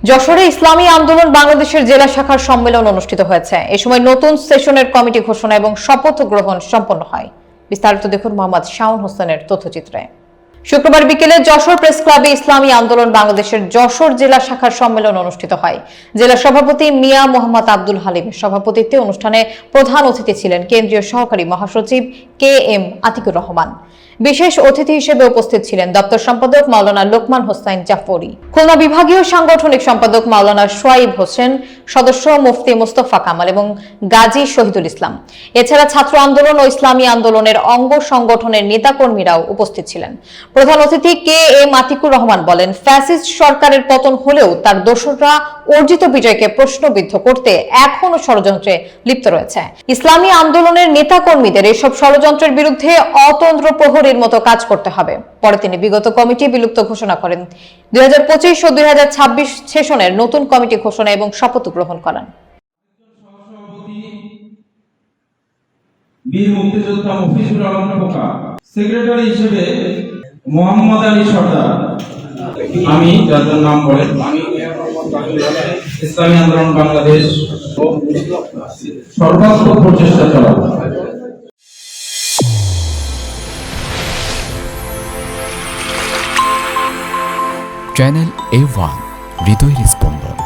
যশোরে ইসলামী আন্দোলন বাংলাদেশের জেলা শাখার সম্মেলন অনুষ্ঠিত হয়েছে। এ সময় নতুন সেশনের কমিটি ঘোষণা এবং শপথ গ্রহণ সম্পন্ন হয়। বিস্তারিত দেখুন মোহাম্মদ শাওন হোসেনের তথ্যচিত্রে। শুক্রবার বিকেলে যশোর প্রেস ক্লাবে ইসলামী আন্দোলন বাংলাদেশের যশোর জেলা শাখার সম্মেলন অনুষ্ঠিত হয়। জেলা সভাপতি মিয়া মোহাম্মদ আব্দুল হালিমের সভাপতিত্বে অনুষ্ঠানে প্রধান অতিথি ছিলেন কেন্দ্রীয় সহকারী মহাসচিব কে এম আতিকুর রহমান। বিশেষ অতিথি হিসেবে উপস্থিত ছিলেন দপ্তর সম্পাদক মাওলানা লোকমান হোসাইন জাফরি, খুলনা বিভাগীয় সাংগঠনিক সম্পাদক মাওলানা সোয়াইব হোসেন, সদস্য মুফতি মুস্তফা কামাল এবং গাজী শহীদুল ইসলাম। এছাড়া ছাত্র আন্দোলন ও ইসলামী আন্দোলনের অঙ্গ সংগঠনের নেতাকর্মীরাও উপস্থিত ছিলেন। প্রধান অতিথি কে এম আতিকুর রহমান বলেন, ফ্যাসিস্ট সরকারের পতন হলেও তার দোসররা অর্জিত বিজয়কে প্রশ্নবিদ্ধ করতে এখনো ষড়যন্ত্রে লিপ্ত রয়েছে। ইসলামী আন্দোলনের নেতাকর্মীদের এসব ষড়যন্ত্রের বিরুদ্ধে অতন্ত্র প্রহরীর মতো কাজ করতে হবে। পরে তিনি বিগত কমিটি বিলুপ্ত ঘোষণা করেন। 2025 ও 2026 সেশনের নতুন কমিটি ঘোষণা এবং শপথ গ্রহণ করেন। বীর মুক্তিযোদ্ধা মফিজুল আলম খোকা, সেক্রেটারি হিসেবে মোহাম্মদ আলী সর্দার। আমি যাদের নাম বলেন, ইসলামী আন্দোলন বাংলাদেশ সর্বাত্মক প্রচেষ্টা চালাবো। চ্যানেল A1 হৃদয়ের স্পন্দন।